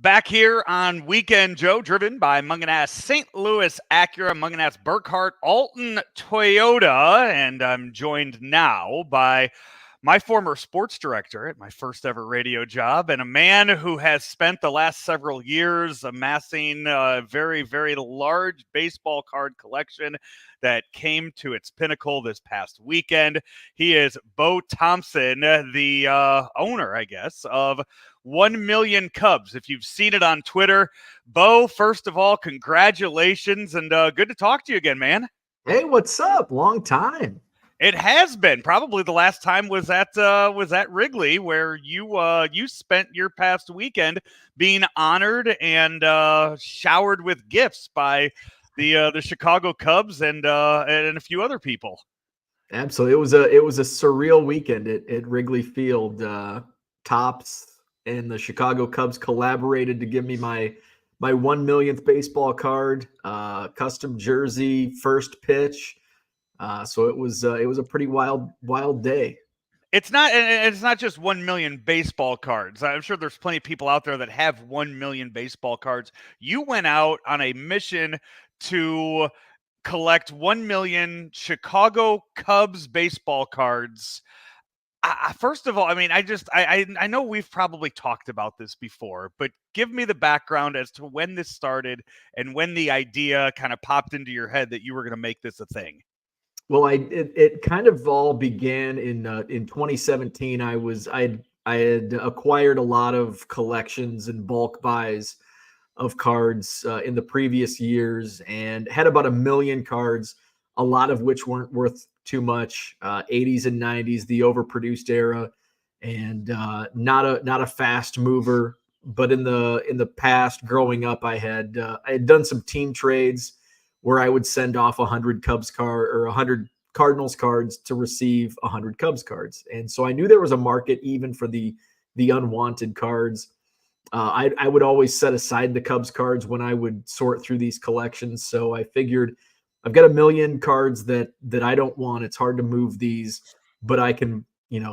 Back here on Weekend Joe, driven by Munganass St. Louis Acura, Munganass Burkhart Alton Toyota, and I'm joined now by my former sports director at my first ever radio job, and a man who has spent the last several years amassing a very, very large baseball card collection that came to its pinnacle this past weekend. He is Beau Thompson, the owner, I guess, of 1 million Cubs. If you've seen it on Twitter, Beau, first of all, congratulations, and good to talk to you again, man. Hey, what's up? Long time. It has been. Probably the last time was at Wrigley, where you spent your past weekend being honored and showered with gifts by the Chicago Cubs and a few other people. Absolutely, it was a surreal weekend at Wrigley Field. Topps and the Chicago Cubs collaborated to give me my 1 millionth baseball card, custom jersey, first pitch. So it was a pretty wild day. It's not just 1 million baseball cards. I'm sure there's plenty of people out there that have 1 million baseball cards. You went out on a mission to collect 1 million Chicago Cubs baseball cards. First of all, I mean, I know we've probably talked about this before, but give me the background as to when this started and when the idea kind of popped into your head that you were going to make this a thing. Well, it kind of all began in 2017. I had acquired a lot of collections and bulk buys of cards in the previous years, and had about 1 million cards, a lot of which weren't worth too much. 80s and 90s, the overproduced era, and not a fast mover. But in the past, growing up, I had done some team trades where I would send off 100 Cubs or 100 Cardinals cards to receive 100 Cubs cards. And so I knew there was a market even for the unwanted cards. I would always set aside the Cubs cards when I would sort through these collections. So I figured I've got 1 million cards that I don't want. It's hard to move these, but I can,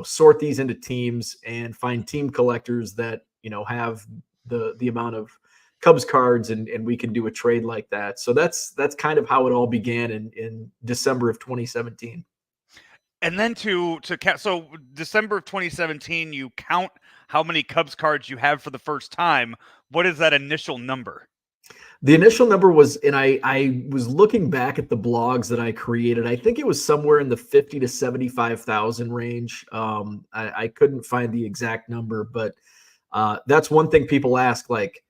sort these into teams and find team collectors that, have the amount of Cubs cards, and we can do a trade like that. So that's kind of how it all began in December of 2017. And then so December of 2017, you count how many Cubs cards you have for the first time. What is that initial number? The initial number was, and I was looking back at the blogs that I created, I think it was somewhere in the 50 to 75,000 range. I couldn't find the exact number, but that's one thing people ask, like,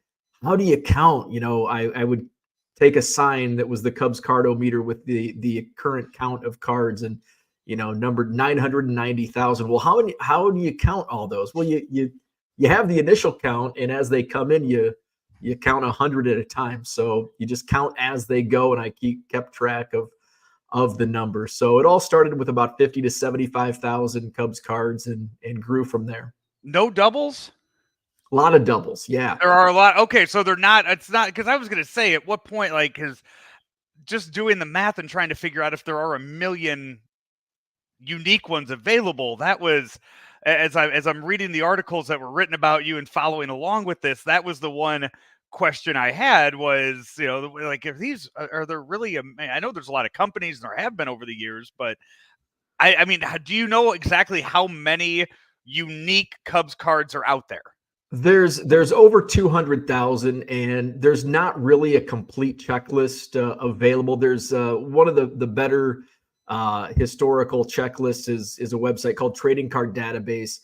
how do you count? I would take a sign that was the Cubs cardometer with the current count of cards, and numbered 990,000. Well, how do you count all those? Well, you have the initial count, and as they come in, you count 100 at a time. So you just count as they go, and I kept track of the number. So it all started with about 50 to 75,000 Cubs cards, and grew from there. No doubles? A lot of doubles, yeah. There are a lot. Okay, so it's not, because I was going to say, at what point, like, because just doing the math and trying to figure out if there are 1 million unique ones available, that was, as I'm reading the articles that were written about you and following along with this, that was the one question I had was, like, if these are there really, I know there's a lot of companies, and there have been over the years, but I mean, do you know exactly how many unique Cubs cards are out there? There's over 200,000, and there's not really a complete checklist available. There's one of the better historical checklists is a website called Trading Card Database.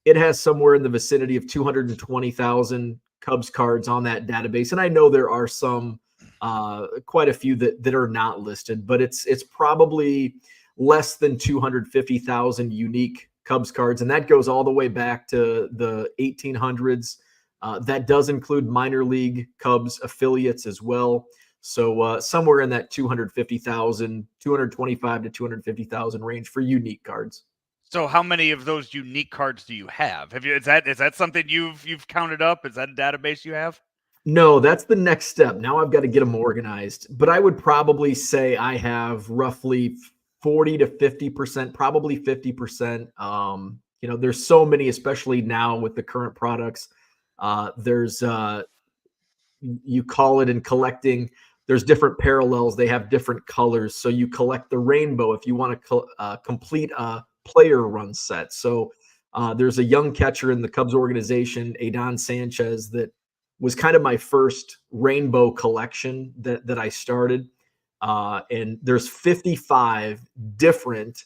It has somewhere in the vicinity of 220,000 Cubs cards on that database, and I know there are some, quite a few that are not listed, but it's probably less than 250,000 unique Cubs cards, and that goes all the way back to the 1800s. That does include minor league Cubs affiliates as well. So somewhere in that 250,000, 225 to 250,000 range for unique cards. So how many of those unique cards do you have? Is that something you've counted up? Is that a database you have? No, that's the next step. Now I've got to get them organized. But I would probably say I have roughly 40 to 50%, probably 50%. There's so many, especially now with the current products. There's you call it in collecting. There's different parallels. They have different colors. So you collect the rainbow if you want to complete a player run set. So there's a young catcher in the Cubs organization, Adon Sanchez, that was kind of my first rainbow collection that I started. And there's 55 different.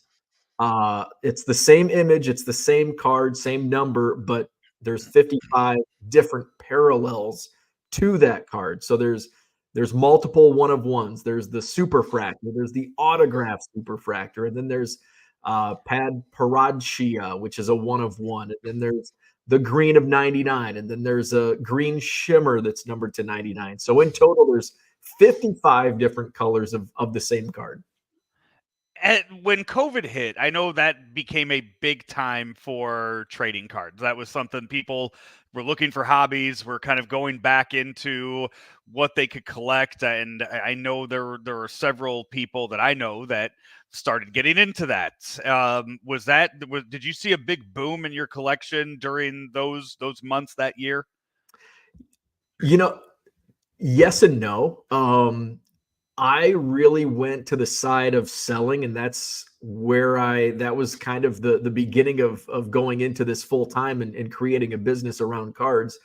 It's the same image, it's the same card, same number, but there's 55 different parallels to that card. So there's multiple one of ones. There's the superfractor, there's the autograph superfractor, and then there's Pad Paradzia, which is a one of one, and then there's the green of 99, and then there's a green shimmer that's numbered to 99. So in total, there's 55 different colors of the same card. When COVID hit, I know that became a big time for trading cards. That was something people were looking for hobbies, were kind of going back into what they could collect. And I know there are several people that I know that started getting into that. Did you see a big boom in your collection during those months that year? Yes and no. I really went to the side of selling, and that's where that was kind of the beginning of going into this full time and creating a business around cards.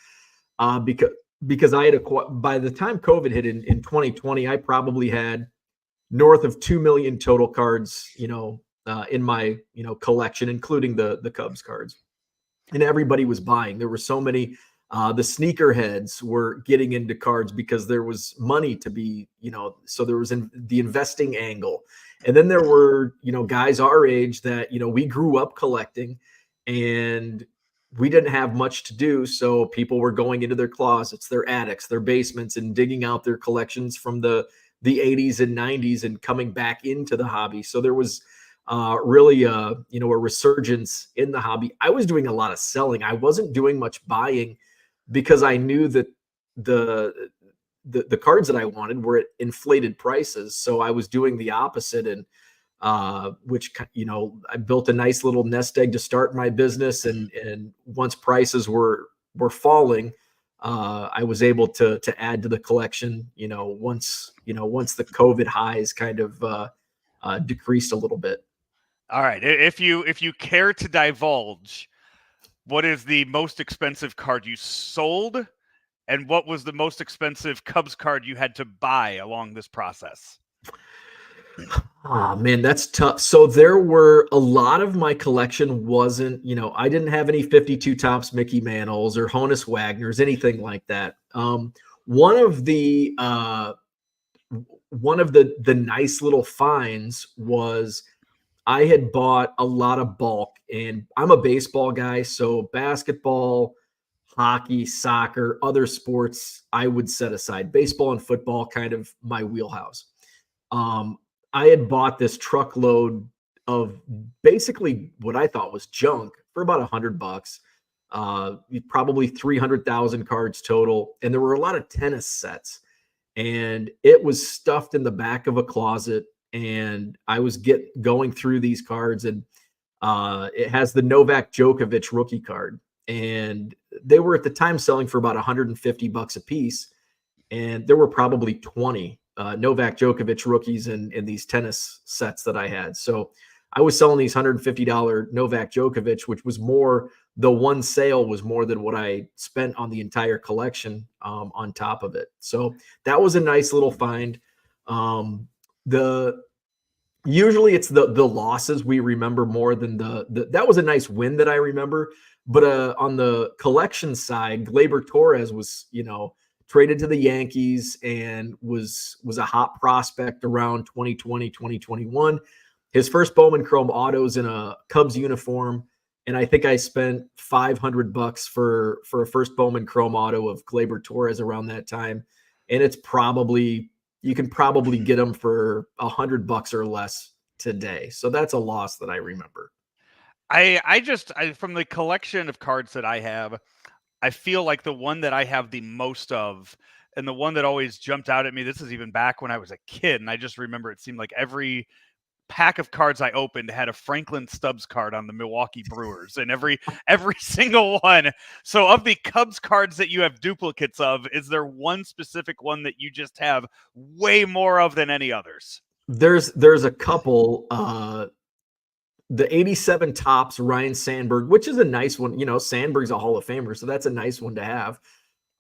Because I had by the time COVID hit in 2020, I probably had north of 2 million total cards, in my collection, including the Cubs cards, and everybody was buying. There were so many. The sneakerheads were getting into cards because there was money to be, so there was the investing angle. And then there were, guys our age that, we grew up collecting and we didn't have much to do. So people were going into their closets, their attics, their basements, and digging out their collections from the 80s and 90s and coming back into the hobby. So there was really, a resurgence in the hobby. I was doing a lot of selling. I wasn't doing much buying, because I knew that the cards that I wanted were at inflated prices. So I was doing the opposite, and which I built a nice little nest egg to start my business, and once prices were falling, I was able to add to the collection. Once the COVID highs kind of decreased a little bit. All right, if you care to divulge, what is the most expensive card you sold, and what was the most expensive Cubs card you had to buy along this process? Oh man, that's tough. So there were a lot of my collection wasn't, I didn't have any 52 Topps Mickey Mantles or Honus Wagners, anything like that. One of the nice little finds was I had bought a lot of bulk, and I'm a baseball guy, so basketball, hockey, soccer, other sports, I would set aside. Baseball and football, kind of my wheelhouse. I had bought this truckload of basically what I thought was junk for about $100. Probably 300,000 cards total, and there were a lot of tennis sets, and it was stuffed in the back of a closet. And I was going through these cards, and it has the Novak Djokovic rookie card, and they were at the time selling for about $150 a piece, and there were probably 20 Novak Djokovic rookies in these tennis sets that I had. So I was selling these $150 Novak Djokovic, which was more. The one sale was more than what I spent on the entire collection on top of it. So that was a nice little find. Usually it's the losses we remember more than that was a nice win that I remember. But on the collection side, Gleyber Torres was, traded to the Yankees and was a hot prospect around 2020, 2021. His first Bowman Chrome autos in a Cubs uniform, and I think I spent $500 for a first Bowman Chrome auto of Gleyber Torres around that time. And you can probably get them for $100 or less today. So that's a loss that I remember. I from the collection of cards that I have, I feel like the one that I have the most of, and the one that always jumped out at me, this is even back when I was a kid, and I just remember it seemed like every pack of cards I opened had a Franklin Stubbs card on the Milwaukee Brewers, and every single one. So of the Cubs cards that you have duplicates of, is there one specific one that you just have way more of than any others? There's a couple. The 87 tops Ryan Sandberg, which is a nice one. Sandberg's a Hall of Famer, so that's a nice one to have.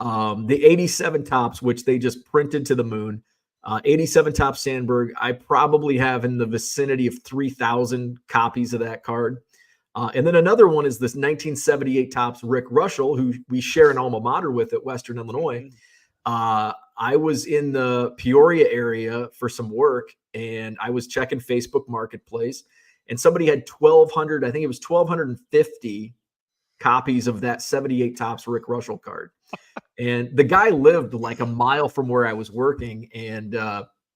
The 87 tops, which they just printed to the moon. 87 top Sandberg, I probably have in the vicinity of 3,000 copies of that card. And then another one is this 1978 tops Rick Russell, who we share an alma mater with at Western Illinois. I was in the Peoria area for some work, and I was checking Facebook Marketplace, and somebody had 1,200, I think it was 1,250 copies of that 78 tops Rick Russell card. And the guy lived like a mile from where I was working. And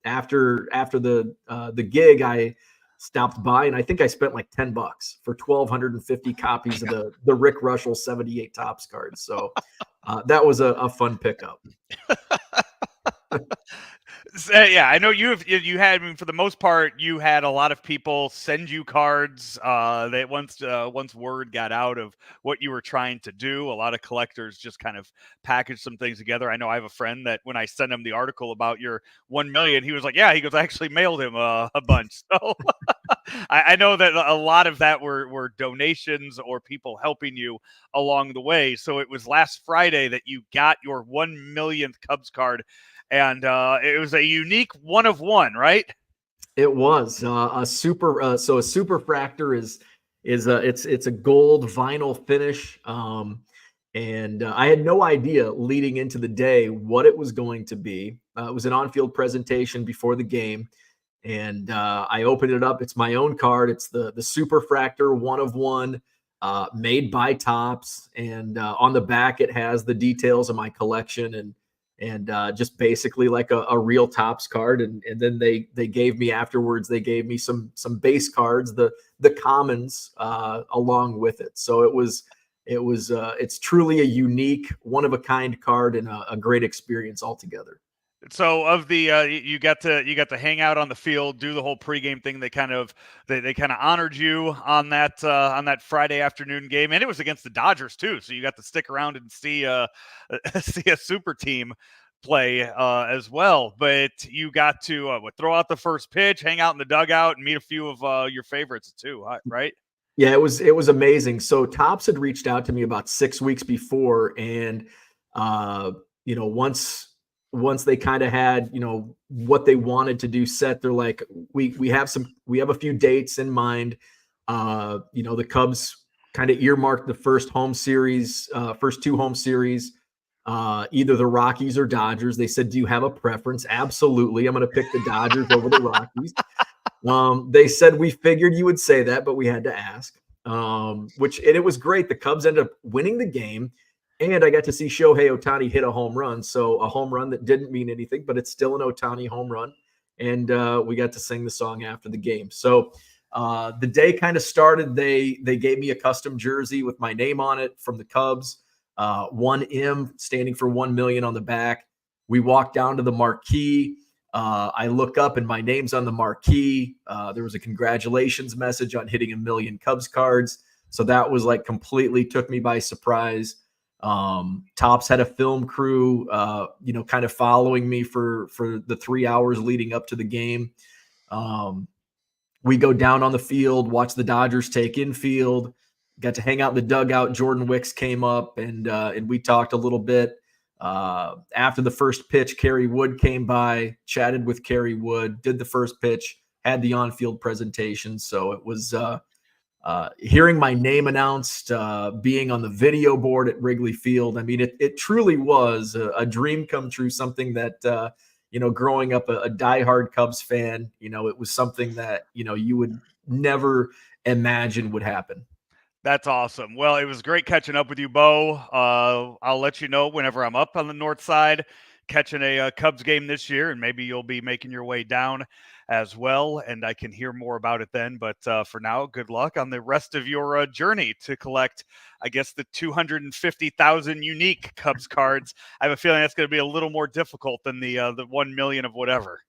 after the gig, I stopped by, and I think I spent like $10 for 1,250 copies of the Rick Russell 78 tops card. So that was a fun pickup. Yeah, I know you had, I mean, for the most part, you had a lot of people send you cards. That once word got out of what you were trying to do, a lot of collectors just kind of packaged some things together. I know I have a friend that when I sent him the article about your 1 million, he was like, "Yeah," he goes, "I actually mailed him a bunch." So I know that a lot of that were donations or people helping you along the way. So it was last Friday that you got your 1 millionth Cubs card. And it was a unique one of one, right? It was a super. So a superfractor is it's a gold vinyl finish, and I had no idea leading into the day what it was going to be. It was an on-field presentation before the game, and I opened it up. It's my own card. It's the superfractor one of one, made by Topps, and on the back it has the details of my collection and just basically like a real Topps card. And then they gave me afterwards, they gave me some base cards, the commons along with it. So it's truly a unique, one of a kind card and a great experience altogether. So of the you got to hang out on the field, do the whole pregame thing. They kind of honored you on that Friday afternoon game, and it was against the Dodgers too. So you got to stick around and see see a super team play as well. But you got to throw out the first pitch, hang out in the dugout, and meet a few of your favorites too, right? Yeah, it was amazing. So Topps had reached out to me about 6 weeks before, and once they kind of had, what they wanted to do set, they're like, we have a few dates in mind. The Cubs kind of earmarked the first two home series, either the Rockies or Dodgers. They said, "Do you have a preference?" Absolutely. I'm going to pick the Dodgers over the Rockies. They said, "We figured you would say that, but we had to ask." And it was great. The Cubs ended up winning the game. And I got to see Shohei Ohtani hit a home run. So a home run that didn't mean anything, but it's still an Ohtani home run. And we got to sing the song after the game. So the day kind of started. They gave me a custom jersey with my name on it from the Cubs, 1M standing for 1 million on the back. We walked down to the marquee. I look up and my name's on the marquee. There was a congratulations message on hitting 1 million Cubs cards. So that was like completely took me by surprise. Topps had a film crew, kind of following me for the 3 hours leading up to the game. We go down on the field, watch the Dodgers take infield, got to hang out in the dugout. Jordan Wicks came up and we talked a little bit. After the first pitch, Kerry Wood came by, chatted with Kerry Wood, did the first pitch, had the on-field presentation. So it was, hearing my name announced, being on the video board at Wrigley Field. I mean, it truly was a dream come true, something that, growing up a diehard Cubs fan, it was something that, you would never imagine would happen. That's awesome. Well, it was great catching up with you, Beau. I'll let you know whenever I'm up on the north side catching a Cubs game this year, and maybe you'll be making your way down as well, and I can hear more about it then. But for now, good luck on the rest of your journey to collect, I guess, the 250,000 unique Cubs cards. I have a feeling that's going to be a little more difficult than the 1 million of whatever.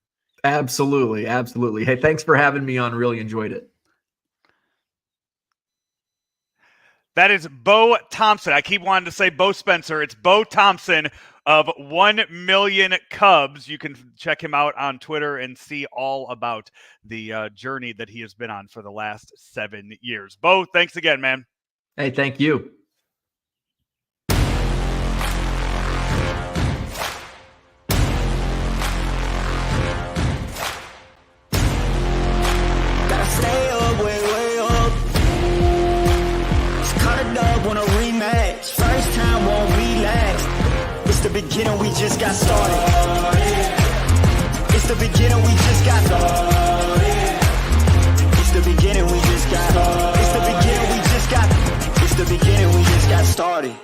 Absolutely. Absolutely. Hey, thanks for having me on. Really enjoyed it. That is Beau Thompson. I keep wanting to say Beau Spencer. It's Beau Thompson of 1 Million Cubs. You can check him out on Twitter and see all about the journey that he has been on for the last 7 years. Beau, thanks again, man. Hey, thank you. Gotta stay up, way up. Just cut it up, want a rematch. First time, won't relax. It's the beginning, we just got started. It's the beginning, we just got started. It's the beginning, we just got started. It's the beginning, we just got started.